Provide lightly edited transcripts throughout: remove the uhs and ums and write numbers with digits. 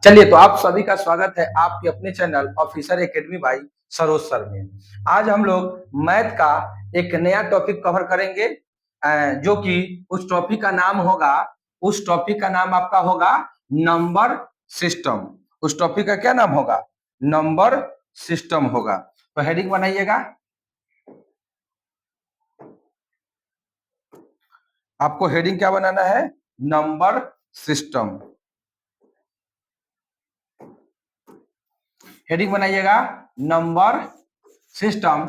चलिए, तो आप सभी का स्वागत है आपके अपने channel officer academy by Saroj sir में। आज हम लोग मैथ का एक नया टॉपिक कवर करेंगे, जो कि उस टॉपिक का नाम आपका होगा नंबर सिस्टम। उस टॉपिक का क्या नाम होगा? नंबर सिस्टम होगा। तो हेडिंग बनाइएगा। आपको हेडिंग क्या बनाना है? Number system. हेडिंग बनाइएगा नंबर सिस्टम।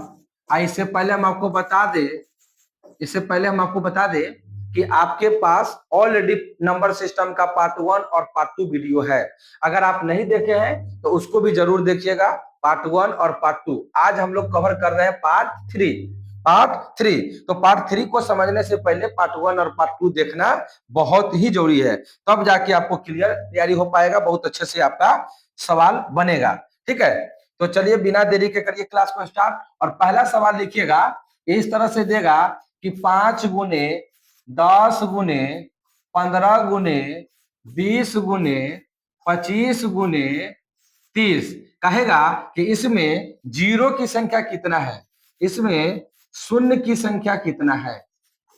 इससे पहले हम आपको बता दें कि आपके पास ऑलरेडी नंबर सिस्टम का पार्ट 1 और पार्ट 2 वीडियो है। अगर आप नहीं देखे हैं तो उसको भी जरूर देखिएगा, पार्ट 1 और पार्ट 2। आज हम लोग कवर कर रहे हैं पार्ट 3। तो पार्ट 3 को समझने से पहले पार्ट 1 और पार्ट 2 देखना बहुत ही जरूरी है, तब जाके आपको क्लियर तैयारी हो पाएगा, बहुत अच्छे से आपका सवाल बनेगा। ठीक है, तो चलिए बिना देरी के करिए क्लास को स्टार्ट। और पहला सवाल लिखिएगा, इस तरह से देगा कि 5 गुने 10 गुने 15 गुने 20 गुने 25 गुने 30 कहेगा कि इसमें जीरो की संख्या कितना है, इसमें शून्य की संख्या कितना है।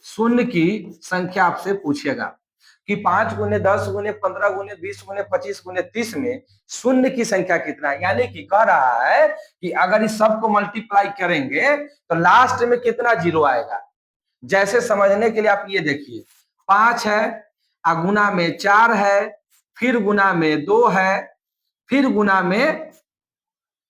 शून्य की संख्या आपसे पूछेगा कि 5 गुने 10 गुने 15 गुने 20 गुने 25 गुने 30 में शून्य की संख्या कितना है। यानी कि कह रहा है कि अगर इस सब को मल्टीप्लाई करेंगे तो लास्ट में कितना जीरो आएगा। जैसे समझने के लिए आप ये देखिए, 5 है, गुना में 4 है, फिर गुना में 2 है, फिर गुना में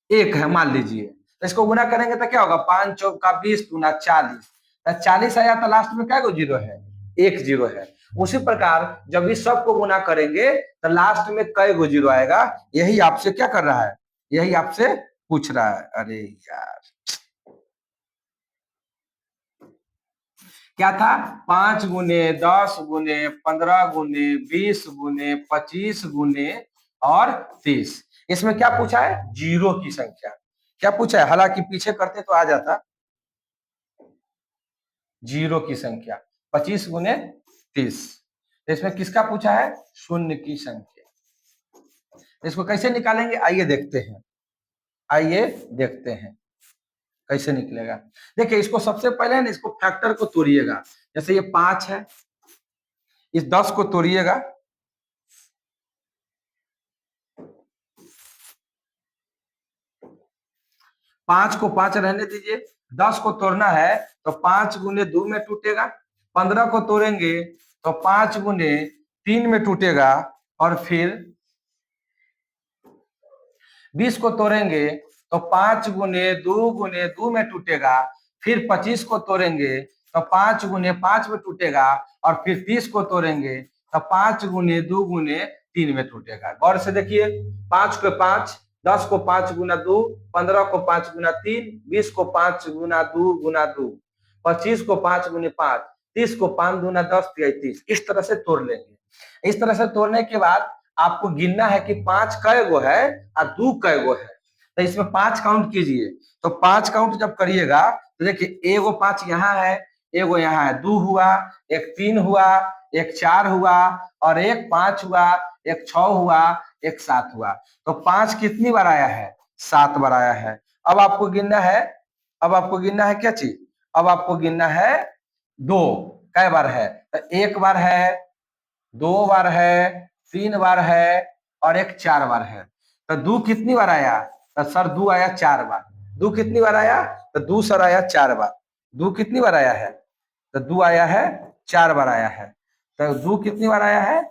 1 है। मान लीजिए इसको गुना करेंगे तो क्या होगा, 5 चौका 20 गुना 40, 40 आया तो लास्ट में क्या जीरो है, 1 जीरो है। उसी प्रकार जब इस सब को गुना करेंगे तो लास्ट में कई गो जीरो आएगा। यही आपसे क्या कर रहा है, यही आपसे पूछ रहा है। अरे यार, क्या था? 5 गुने 10 गुने 15 गुने 20 गुने 25 गुने और 30। इसमें क्या पूछा है? जीरो की संख्या। क्या पूछा है? हालांकि पीछे करते तो आ जाता। जीरो की संख्या 25 गुने 30। इसमें किसका पूछा है? शून्य की संख्या। इसको कैसे निकालेंगे, आइए देखते हैं। आइए देखते हैं कैसे निकलेगा। देखिए, इसको सबसे पहले ना इसको फैक्टर को तोड़िएगा। जैसे ये 5 है, इस 10 को तोड़िएगा। 5 को 5 रहने दीजिए, 10 को तोड़ना है तो 5 गुने 2 में टूटेगा। 15 को तोड़ेंगे तो 5 गुने 3 में टूटेगा। और फिर 20 को तोड़ेंगे तो 5 गुने 2 में टूटेगा। फिर 25 को तोड़ेंगे तो 5 गुने 5 में टूटेगा। और फिर 30 को तोड़ेंगे तो 5 गुने 2 गुने 3 में टूटेगा। गौर से देखिए, 5 को 5, 10 को 5 गुना 2, 15 को 5 गुना 3, 20 को 5 गुना 2, 25 को 5 गुने 5, 30 को 5 गुना 10, 30। इस तरह से तोड़ लेंगे। इस तरह से तोड़ने के बाद आपको गिनना है कि 5 कै गो है और 2 कै गो है। तो इसमें 5 काउंट कीजिए। तो 5 काउंट जब करिएगा तो देखिए, एगो 5 यहाँ है, एगो यहाँ है, 2 हुआ, एक 3 हुआ, एक 4 हुआ, और एक 5 हुआ, एक 6 हुआ, एक 7 हुआ। तो 5 कितनी बार आया है? 7 बार आया है। अब आपको गिनना है, क्या चीज? अब आपको गिनना है 2 कै बार है। तो 1 बार है, 2 बार है, 3 बार है, और एक 4 बार है। तो 2 कितनी बार आया? तो सर 2 आया 4 बार। 2 कितनी बार आया? तो 2 सर आया 4 बार। 2 कितनी बार आया है? तो 2 आया है 4 बार आया है। तो 2 कितनी बार आया है?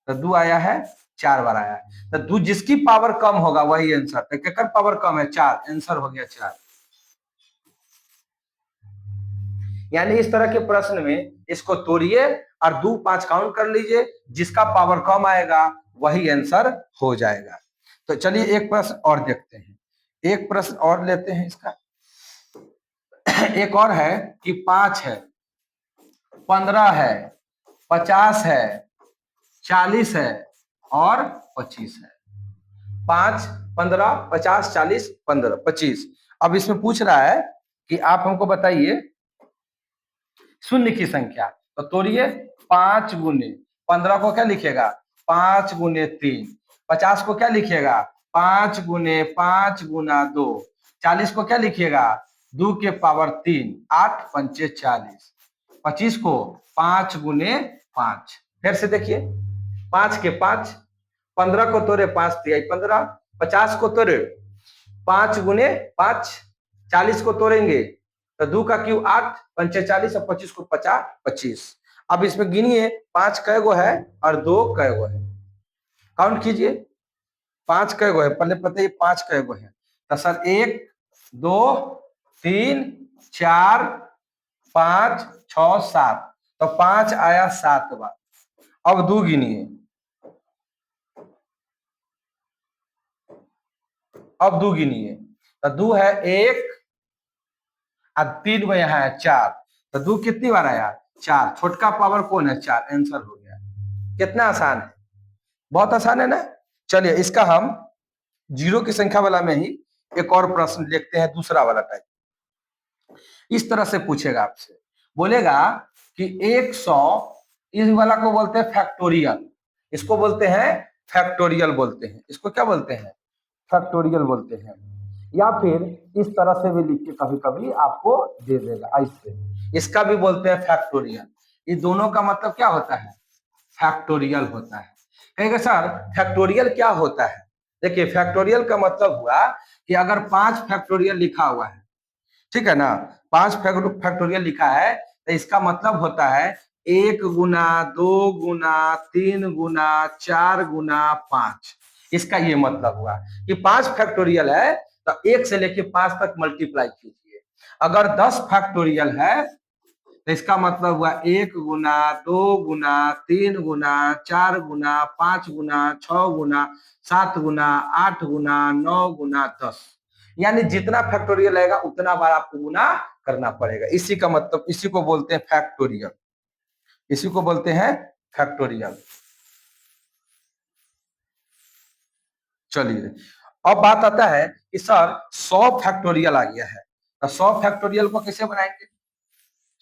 तो 2 आया है 4 बार आया है। तो 2 जिसकी पावर कम होगा वही आंसर। तो केकर पावर कम है? 4। आंसर हो गया 4। यानी इस तरह के प्रश्न में इसको तोड़िए और 2 5 काउंट कर लीजिए, जिसका पावर कम आएगा वही आंसर हो जाएगा। तो चलिए एक प्रश्न और देखते हैं, एक प्रश्न और लेते हैं इसका। एक और है कि 5 है, 15 है, 50 है, 40 है और 25 है। 5, 15, 50, 40, 15, 25। अब इसमें पूछ रहा है कि आप हमको बताइए शून्य की संख्या। तो तोड़िए, 5 गुने 15 को क्या लिखेगा? 5 गुने 3, 50 को क्या लिखिएगा 5 गुने 5 गुना 2। 40 को क्या लिखिएगा 2 के पावर 3, 8 पंचे 40। 25 को 5 गुने 5। फिर से देखिए 5 के 5, 15 को तोड़े 5 तिहाई 15, 50 को तोड़े 5 गुने 5, 40 को तोड़ेंगे तो 2 का क्यूब 8 पंचे 40 और 25 को 50 25। अब इसमें गिनिए 5 कै गो है और 2 कै गो है, काउंट कीजिए 5 कै गो है, पहले पता है 5 कै गो है। तो सर 1 2 3 4 5 6 7, तो 5 आया 7 बार। अब 2 गिनिए, अब 2 गिनिए तो 2 है 1 और 3 में यहाँ है 4, तो 2 कितनी बार आया 4। छोटका पावर कौन है 4, आंसर हो गया। कितना आसान है, बहुत आसान है ना। चलिए इसका हम जीरो की संख्या वाला में ही एक और प्रश्न देखते हैं, दूसरा वाला टाइप। इस तरह से पूछेगा आपसे, बोलेगा कि 100, इस वाला को बोलते हैं फैक्टोरियल, इसको बोलते हैं फैक्टोरियल बोलते हैं, इसको क्या बोलते हैं फैक्टोरियल बोलते हैं। या फिर इस तरह से भी लिख के कभी कभी आपको दे देगा ऐसे, इसका भी बोलते हैं फैक्टोरियल। ये दोनों का मतलब क्या होता है फैक्टोरियल होता है। कहेंगे सर फैक्टोरियल क्या होता है। देखिए फैक्टोरियल का मतलब हुआ कि अगर 5 फैक्टोरियल लिखा हुआ है, ठीक है ना, 5 फैक्टोरियल लिखा है तो इसका मतलब होता है 1 गुना 2 गुना 3 गुना 4 गुना 5। इसका ये मतलब हुआ कि 5 फैक्टोरियल है तो 1 से लेके 5 तक मल्टीप्लाई कीजिए। अगर 10 फैक्टोरियल है तो इसका मतलब हुआ 1 गुना 2 गुना 3 गुना 4 गुना 5 गुना 6 गुना 7 गुना 8 गुना 9 गुना 10, यानी जितना फैक्टोरियल आएगा उतना बार आपको गुना करना पड़ेगा। इसी का मतलब, इसी को बोलते हैं फैक्टोरियल, इसी को बोलते हैं फैक्टोरियल। चलिए अब बात आता है कि सर 100 फैक्टोरियल आ गया है, तो 100 फैक्टोरियल को कैसे बनाएंगे।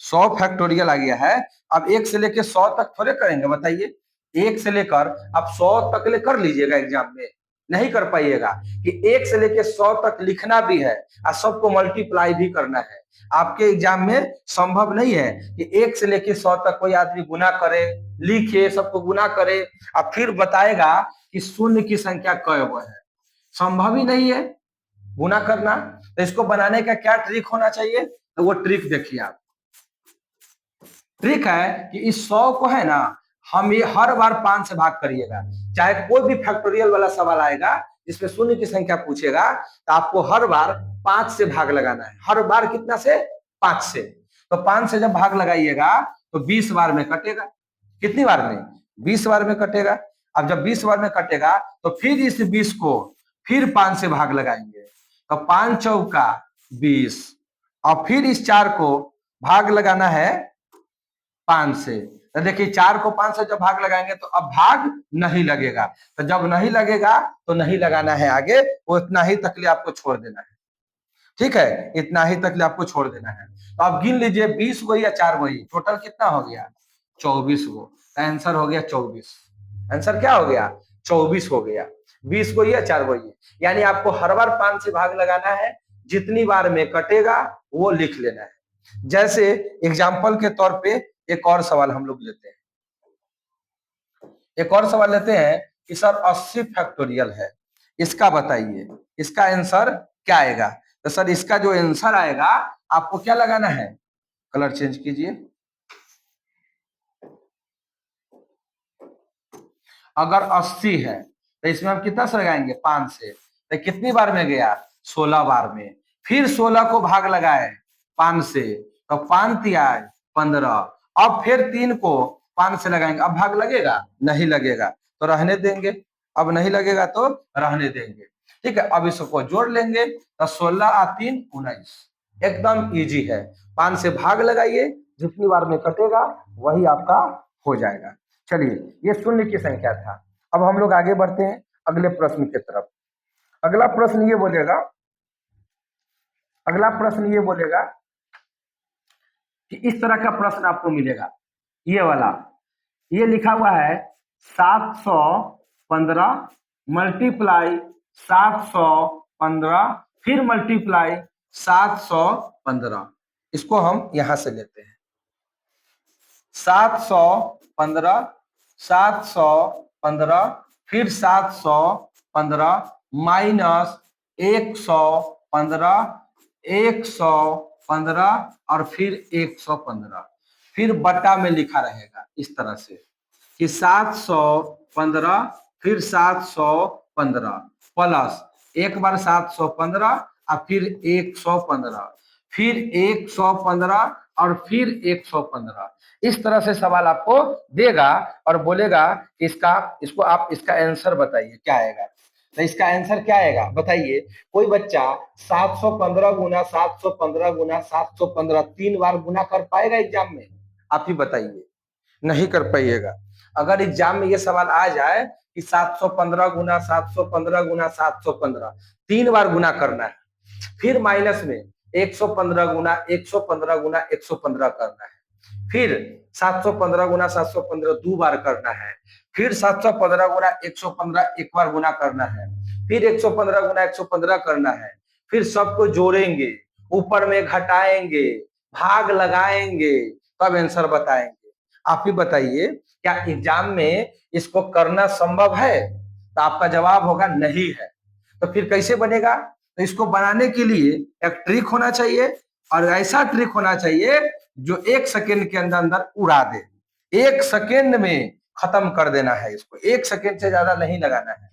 100 फैक्टोरियल आ गया है, अब 1 से लेकर 100 तक थोड़े करेंगे, बताइए 1 से लेकर आप 100 तक ले कर लीजिएगा एग्जाम में, नहीं कर पाइएगा कि 1 से लेकर 100 तक लिखना भी है और सबको मल्टीप्लाई भी करना है। आपके एग्जाम में संभव नहीं है कि 1 से लेकर 100 तक कोई आदमी गुना करे, लिखे, सबको गुना करे और फिर बताएगा कि शून्य की संख्या कै गो है, संभव ही नहीं है गुना करना। तो इसको बनाने का क्या ट्रिक होना चाहिए, तो वो ट्रिक देखिए आप। ट्रिक है कि इस 100 को है ना, हम ये हर बार 5 से भाग करिएगा। चाहे कोई भी फैक्टोरियल वाला सवाल आएगा जिसमें शून्य की संख्या पूछेगा तो आपको हर बार 5 से भाग लगाना है। हर बार कितना से 5 से, तो 5 से जब भाग लगाइएगा तो 20 बार में कटेगा। कितनी बार में 20 बार में कटेगा। अब जब 20 बार में कटेगा तो फिर इस 20 को फिर 5 से भाग लगाएंगे, तो 5 चौका 20, और फिर इस 4 को भाग लगाना है 5 से। तो देखिए 4 को 5 से जब भाग लगाएंगे तो अब भाग नहीं लगेगा, तो जब नहीं लगेगा तो नहीं लगाना है आगे, वो इतना ही तक ले आपको छोड़ देना है। ठीक है, इतना ही तक ले आपको छोड़ देना है। तो आप गिन लीजिए 20 गो या 4 गो, टोटल कितना हो गया 24 गो। आंसर हो गया 24। आंसर क्या हो गया 24 हो गया। 20 गो या 4 गो, यानी आपको हर बार 5 से भाग लगाना है, जितनी बार में कटेगा वो लिख लेना है। जैसे एग्जाम्पल के तौर पे एक और सवाल हम लोग लेते हैं, एक और सवाल लेते हैं कि सर 80 फैक्टोरियल है, इसका बताइए इसका आंसर क्या आएगा। तो सर इसका जो आंसर आएगा आपको क्या लगाना है, कलर चेंज कीजिए। अगर 80 है तो इसमें हम कितना से लगाएंगे 5 से, तो कितनी बार में गया 16 बार में। फिर 16 को भाग लगाए 5 से, तो 5 तिया 15, अब फिर 3 को 5 से लगाएंगे, अब भाग लगेगा नहीं लगेगा तो रहने देंगे, अब नहीं लगेगा तो रहने देंगे। ठीक है, अब इसको जोड़ लेंगे तो 16 और 3 19, एकदम इजी है। 5 से भाग लगाइए, जितनी बार में कटेगा वही आपका हो जाएगा। चलिए ये शून्य की संख्या था। अब हम लोग आगे बढ़ते हैं अगले प्रश्न की तरफ। अगला प्रश्न ये बोलेगा, अगला प्रश्न ये बोलेगा कि इस तरह का प्रश्न आपको मिलेगा, ये वाला, ये लिखा हुआ है 715 मल्टीप्लाई 715, फिर मल्टीप्लाई 715। इसको हम यहां से लेते हैं 715, 715, फिर 715 माइनस 115, 115 और फिर 115, फिर बटा में लिखा रहेगा इस तरह से कि 715, फिर 715 प्लस एक बार 715 और फिर 115, फिर 115 और फिर 115। इस तरह से सवाल आपको देगा और बोलेगा कि इसको आप इसका आंसर बताइए क्या आएगा। तो इसका आंसर क्या आएगा बताइए। कोई बच्चा 715 गुना 715 गुना 715 3 बार गुना कर पाएगा एग्जाम में? आप ही बताइए। नहीं कर पाइएगा। अगर एग्जाम में ये सवाल आ जाए कि 715 गुना 715 गुना 715 3 बार गुना करना है, फिर माइनस में 115 गुना 115 गुना 115 करना है, फिर 715 गुना 715 दो बार करना है, फिर 715 गुना 115 एक बार गुना करना है, फिर 115 गुना 115 करना है, फिर सबको जोड़ेंगे, ऊपर में घटाएंगे, भाग लगाएंगे, तब आंसर बताएंगे। आप ही बताइए क्या एग्जाम में इसको करना संभव है? तो आपका जवाब होगा नहीं है। तो फिर कैसे बनेगा? तो इसको बनाने के लिए एक ट्रिक होना चाहिए, और ऐसा ट्रिक होना चाहिए जो 1 सेकेंड के अंदर अंदर उड़ा दे। 1 सेकेंड में खत्म कर देना है इसको, 1 सेकेंड से ज्यादा नहीं लगाना है।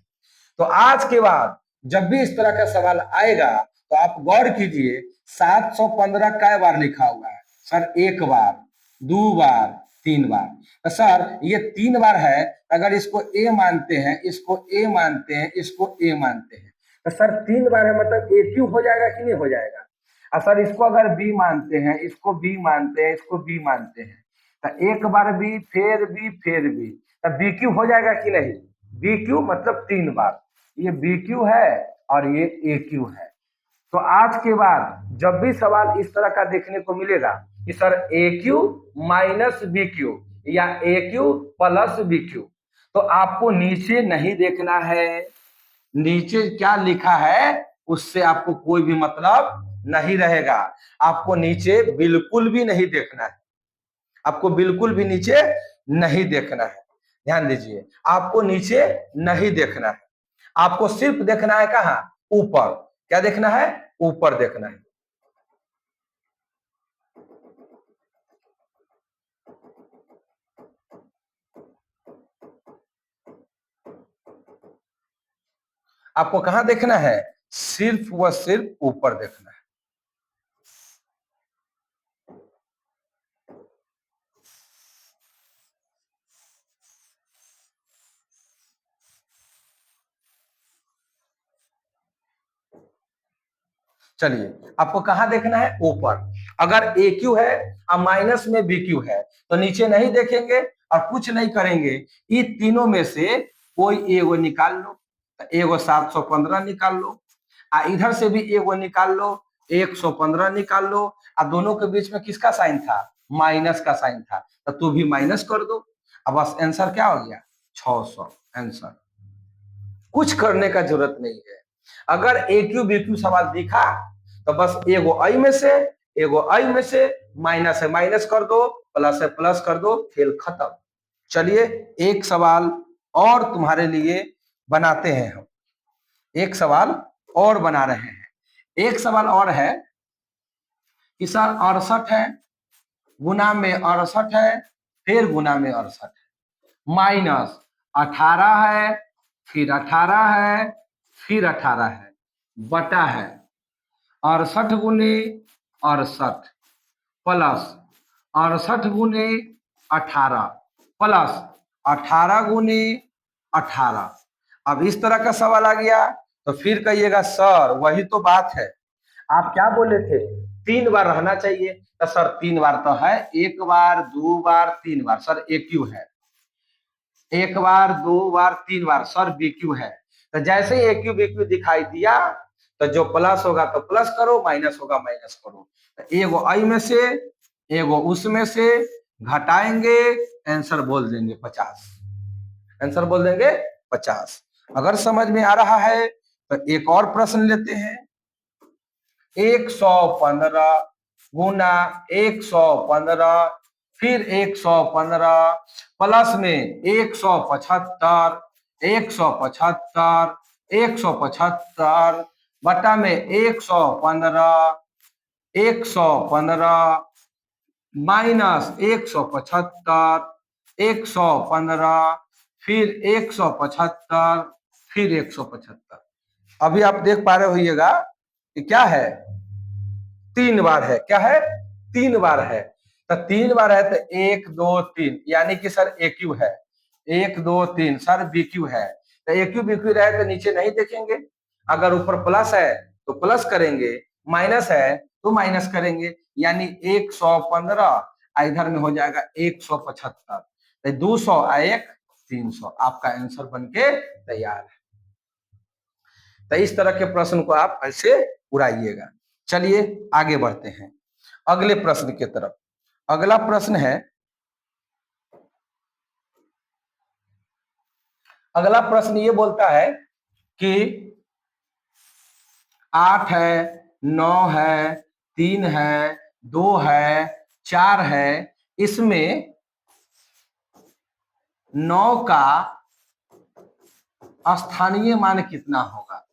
तो आज के बाद जब भी इस तरह का सवाल आएगा तो आप गौर कीजिए 715 कै बार लिखा हुआ है? सर 1 बार, 2 बार, 3 बार। तो सर ये 3 बार है, अगर इसको ए मानते हैं, इसको ए मानते हैं, इसको ए मानते हैं, तो सर 3 बार है मतलब ए क्यों हो जाएगा कि नहीं हो जाएगा? और सर इसको अगर बी मानते हैं, इसको बी मानते हैं, इसको बी मानते हैं, तो एक बार बी, फिर बी, फिर बी, तो बी क्यू हो जाएगा कि नहीं? बी क्यू मतलब 3 बार। ये बी क्यू है और ये ए क्यू है। तो आज के बाद जब भी सवाल इस तरह का देखने को मिलेगा कि सर ए क्यू माइनस बी क्यू या ए क्यू प्लस बी क्यू, तो आपको नीचे नहीं देखना है, नीचे क्या लिखा है उससे आपको कोई भी मतलब नहीं रहेगा। आपको नीचे बिल्कुल भी नहीं देखना है, आपको बिल्कुल भी नीचे नहीं देखना है। ध्यान दीजिए, आपको नीचे नहीं देखना है, आपको सिर्फ देखना है कहां? ऊपर। क्या देखना है? ऊपर देखना है। आपको कहां देखना है? सिर्फ व सिर्फ ऊपर देखना है। चलिए, आपको कहां देखना है? ऊपर। अगर ए क्यू है और माइनस में बी क्यू है तो नीचे नहीं देखेंगे और कुछ नहीं करेंगे, ये तीनों में से कोई एगो निकाल लो। एगो 715 निकाल लो, इधर से भी एगो निकाल लो, 115 निकाल लो, और दोनों के बीच में किसका साइन था? माइनस का साइन था, तो तू भी माइनस कर दो। अब बस आंसर क्या हो गया? 600 आंसर। कुछ करने का जरूरत नहीं है। अगर ए क्यू बी क्यू सवाल दिखा तो बस एगो आई में से, एगो आई में से, माइनस है माइनस कर दो, प्लस है प्लस कर दो, खेल खत्म। चलिए एक सवाल और तुम्हारे लिए बनाते हैं हम, एक सवाल और बना रहे हैं। एक सवाल और है कि सर 68 है, गुना में 68 है, फिर गुना में 68 है, माइनस 18 है, फिर 18 है, फिर 18 है, बटा है 68 गुने 68 प्लस 68 गुने 18 प्लस 18 गुने 18। अब इस तरह का सवाल आ गया तो फिर कहिएगा सर वही तो बात है, आप क्या बोले थे 3 बार रहना चाहिए। तो सर 3 बार तो है, 1 बार 2 बार 3 बार सर ए क्यू है, 1 बार 2 बार 3 बार सर बी क्यू है। तो जैसे ही ए क्यू बी क्यू दिखाई दिया तो जो प्लस होगा तो प्लस करो, माइनस होगा माइनस करो। तो एगो आई में से, एगो उसमें से घटाएंगे, आंसर बोल देंगे 50, आंसर बोल देंगे 50। अगर समझ में आ रहा है तो एक और प्रश्न लेते हैं। 115 गुना 115 फिर 115 प्लस में 175 175 175 बटा में 115 115 माइनस 175 115 फिर 175 फिर 175। अभी आप देख पा रहे होइएगा कि क्या है, 3 बार है। क्या है? 3 बार है। तो 3 बार है तो 1 2 3 यानी कि सर ए क्यू है। 1 2 3 सर बी क्यू है। तो ए क्यू बी क्यू रहे तो नीचे नहीं देखेंगे। अगर ऊपर प्लस है तो प्लस करेंगे, माइनस है तो माइनस करेंगे, यानी 115 इधर में हो जाएगा 175। तो 200 1 300 आपका आंसर बनके तैयार है। तो इस तरह के प्रश्न को आप ऐसे उड़ाइएगा। चलिए आगे बढ़ते हैं अगले प्रश्न की तरफ। अगला प्रश्न है, अगला प्रश्न ये बोलता है कि 8 है, 9 है, 3 है, 2 है, 4 है, इसमें 9 का स्थानीय मान कितना होगा?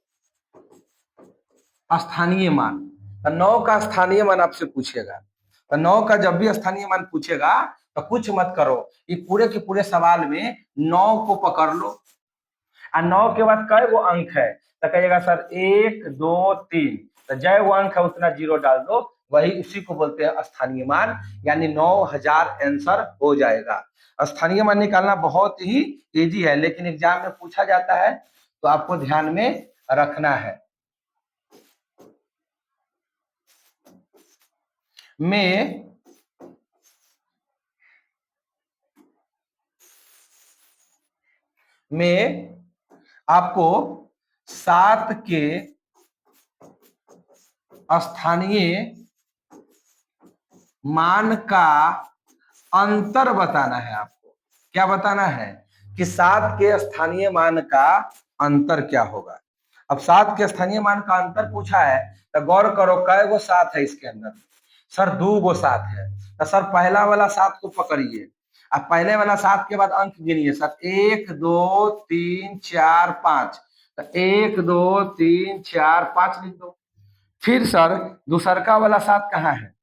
स्थानीय मान। तो 9 का स्थानीय मान आपसे पूछेगा। तो 9 का जब भी स्थानीय मान पूछेगा तो कुछ मत करो, ये पूरे के पूरे सवाल में 9 को पकड़ लो। और 9 के बाद कई वो अंक है? तो कहिएगा सर 1 2 3, तो जय वो अंक है उतना जीरो डाल दो, वही उसी को बोलते हैं स्थानीय मान, यानी 9000 आंसर हो जाएगा। स्थानीय मान निकालना बहुत ही इजी है, लेकिन एग्जाम में पूछा जाता है तो आपको ध्यान में रखना है। में आपको 7 के स्थानीय मान का अंतर बताना है। आपको क्या बताना है कि 7 के स्थानीय मान का अंतर क्या होगा। अब 7 के स्थानीय मान का अंतर पूछा है तो गौर करो कै गो 7 है इसके अंदर। सर 2 गो 7 है। तो सर पहला वाला 7 को पकड़िए, अब पहले वाला 7 के बाद अंक गिनिए सर 1 2 3 4 5। तो 1 2 3 4 5 लिख दो। फिर सर दूसरका वाला 7 कहाँ है?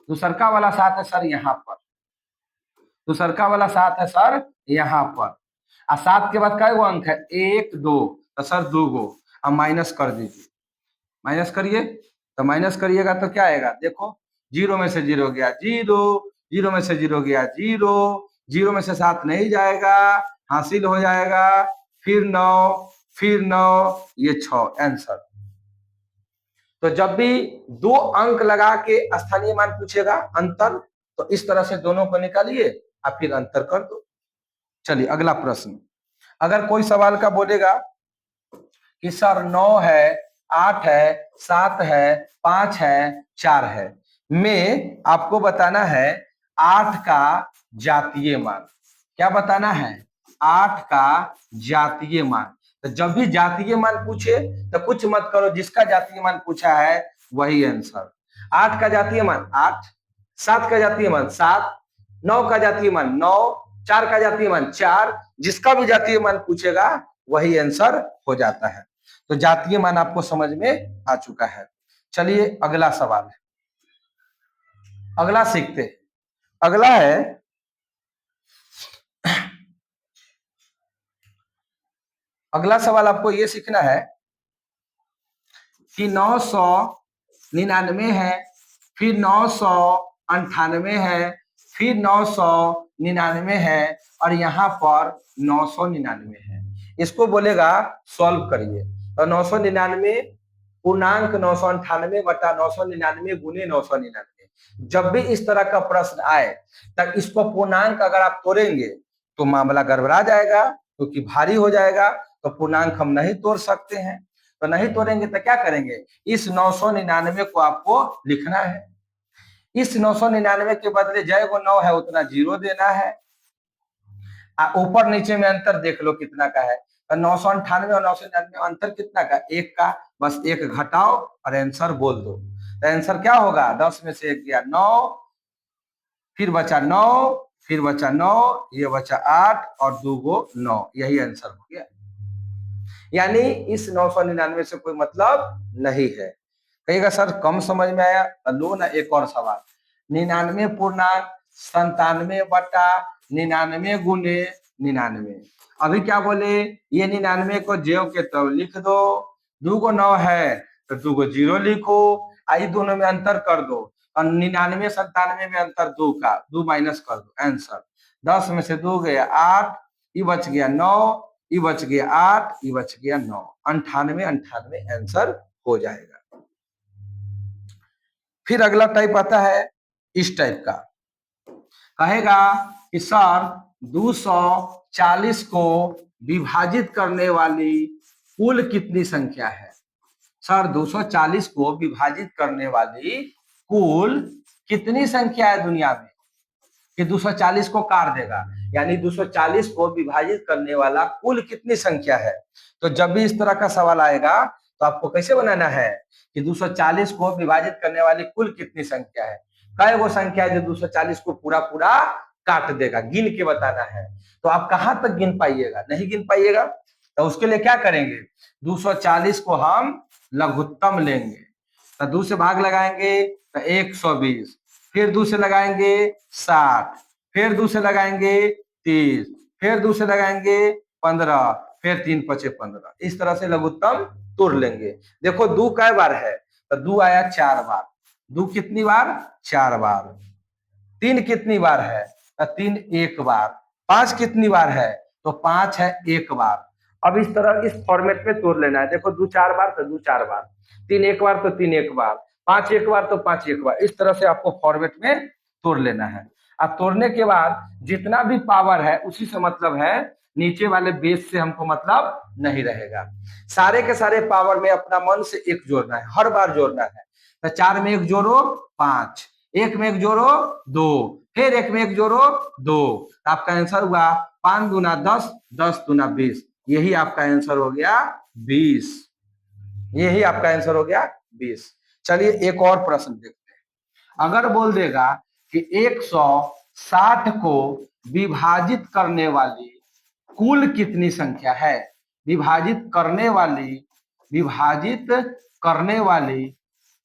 दूसरका वाला 7 है सर यहाँ पर। दूसरका वाला 7 है सर यहाँ पर। और 7 के बाद कई गो अंक है? 1 2, तो सर 2 गो। अब माइनस कर दीजिए, माइनस करिए। तो माइनस करिएगा तो क्या आएगा? देखो 0 में से 0 गया 0, 0 में से 0 गया 0, 0 में से 7 नहीं जाएगा, हासिल हो जाएगा। फिर 9, फिर 9, ये 6 आंसर। तो जब भी 2 अंक लगा के स्थानीय मान पूछेगा अंतर, तो इस तरह से दोनों को निकालिए और फिर अंतर कर दो। चलिए अगला प्रश्न। अगर कोई सवाल का बोलेगा कि सर 9 है, 8 है, 7 है, 5 है, 4 है, में आपको बताना है 8 का जातीय मान। क्या बताना है? 8 का जातीय मान। तो जब भी जातीय मान पूछे तो कुछ मत करो, जिसका जातीय मान पूछा है वही आंसर। 8 का जातीय मान 8, 7 का जातीय मान 7, 9 का जातीय मान 9, 4 का जातीय मान 4, जिसका भी जातीय मान पूछेगा वही आंसर हो जाता है। तो जातीय मान आपको समझ में आ चुका है। चलिए अगला सवाल है, अगला सीखते हैं। अगला है अगला सवाल आपको ये सीखना है कि 999 है, फिर 998 है, फिर 999 है और यहाँ पर 999 है। इसको बोलेगा सॉल्व करिए। तो 999 पूर्णांक 998 बटा 999 गुने 999। जब भी इस तरह का प्रश्न आए तब इसको पूर्णांक अगर आप तोड़ेंगे तो मामला गड़बड़ा जाएगा, क्योंकि भारी हो जाएगा। तो पूर्णांक हम नहीं तोड़ सकते हैं। तो नहीं तोड़ेंगे तो क्या करेंगे? इस 999 को आपको लिखना है। इस 999 के बदले जय वो 9 है उतना 0 देना है। ऊपर नीचे में अंतर देख लो कितना का है। तो 998 और 999 अंतर कितना का? 1 का। बस 1 घटाओ और आंसर बोल दो। तो आंसर क्या होगा? 10 में से 1 गया 9, फिर बचा 9, फिर बचा 9, ये बचा 8 और 2 गो 9, यही आंसर हो गया। यानी इस 999 से कोई मतलब नहीं है। कहिएगा सर कम समझ में आया? लो ना एक और सवाल। 99.97 बटा 99 गुने 99। अभी क्या बोले? ये 99 को ज्यो के तब लिख दो। 2 को 9 है तो 2 को 0 लिखो। आई दोनों में अंतर कर दो और 99 97 में अंतर 2 का, 2 माइनस कर दो। आंसर 10 में से 2 गया 8, ये बच गया 9, ये बच गया 8, ये बच गया 9। 98 98 आंसर हो जाएगा। फिर अगला टाइप आता है इस टाइप का। कहेगा कि सर 240 को विभाजित करने वाली कुल कितनी संख्या है? सर 240 को विभाजित करने वाली कुल कितनी संख्या है दुनिया में? कि 240 को काट देगा, यानी 240 को विभाजित करने वाला कुल कितनी संख्या है? तो जब भी इस तरह का सवाल आएगा तो आपको कैसे बनाना है कि 240 को विभाजित करने वाली कुल कितनी संख्या है? कई वो संख्या है जो 240 को पूरा पूरा काट देगा, गिन के बताना है। तो आप कहां तक गिन पाइएगा? नहीं गिन पाइएगा। तो उसके लिए क्या करेंगे? 240 को हम लघुत्तम लेंगे, तो 2 से भाग लगाएंगे तो 120, फिर 2 से लगाएंगे 60, फिर 2 से लगाएंगे 30, फिर 2 से लगाएंगे 15, फिर 3 पचे 15। इस तरह से लघुत्तम तोड़ लेंगे। देखो 2 कै बार है? तो 2 आया 4 बार। 2 कितनी बार? 4 बार। 3 कितनी बार है? तो 3 1 बार। 5 कितनी बार है? तो 5 है 1 बार। अब इस तरह इस फॉर्मेट में तोड़ लेना है। देखो 2 4 बार तो 2 4 बार, 3 1 बार तो 3 1 बार, 5 1 बार तो 5 1 बार। इस तरह से आपको फॉर्मेट में तोड़ लेना है। अब तोड़ने के बाद जितना भी पावर है उसी से मतलब है, नीचे वाले बेस से हमको मतलब नहीं रहेगा। सारे के सारे पावर में अपना मन से 1 जोड़ना है, हर बार जोड़ना है। तो 4 में 1 जोड़ो 5, 1 में 1 जोड़ो 2, फिर 1 में 1 जोड़ो 2। आपका आंसर हुआ 5 दूना 10, 10 दूना 20। यही आपका आंसर हो गया 20। यही आपका आंसर हो गया 20। चलिए एक और प्रश्न देखते हैं। अगर बोल देगा कि 160 को विभाजित करने वाली कुल कितनी संख्या है? विभाजित करने वाली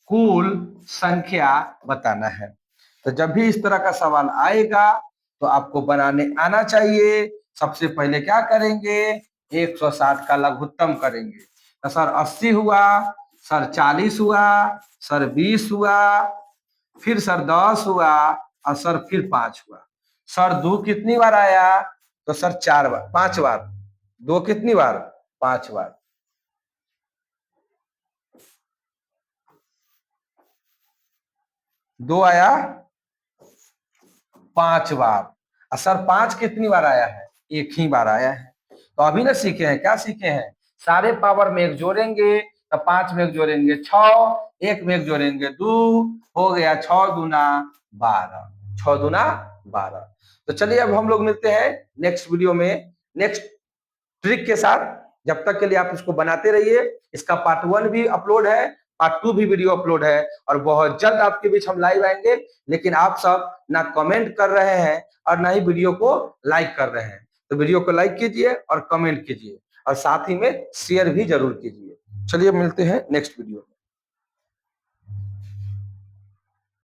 कुल संख्या बताना है। तो जब भी इस तरह का सवाल आएगा तो आपको बनाने आना चाहिए। सबसे पहले क्या करेंगे? 160 का लघुत्तम करेंगे। तो सर 80 हुआ, सर 40 हुआ, सर 20 हुआ, फिर सर 10 हुआ और सर फिर 5 हुआ। सर 2 कितनी बार आया? तो सर 4 बार, 5 बार। 2 कितनी बार? 5 बार। 2 आया 5 बार। और सर 5 कितनी बार आया है? 1 ही बार आया है। तो अभी ना सीखे हैं, क्या सीखे हैं? सारे पावर में 1 जोड़ेंगे तो 5 में 1 जोड़ेंगे 6, 1 में 1 जोड़ेंगे 2, हो गया 6 दूना 12, 6 दूना 12। तो चलिए अब हम लोग मिलते हैं नेक्स्ट वीडियो में नेक्स्ट ट्रिक के साथ। जब तक के लिए आप इसको बनाते रहिए। इसका पार्ट 1 भी अपलोड है, पार्ट 2 भी वीडियो अपलोड है और बहुत जल्द आपके बीच हम लाइव आएंगे। लेकिन आप सब ना कमेंट कर रहे हैं और ना ही वीडियो को लाइक कर रहे हैं। तो वीडियो को लाइक कीजिए और कमेंट कीजिए और साथ ही में शेयर भी जरूर कीजिए। चलिए मिलते हैं नेक्स्ट वीडियो में।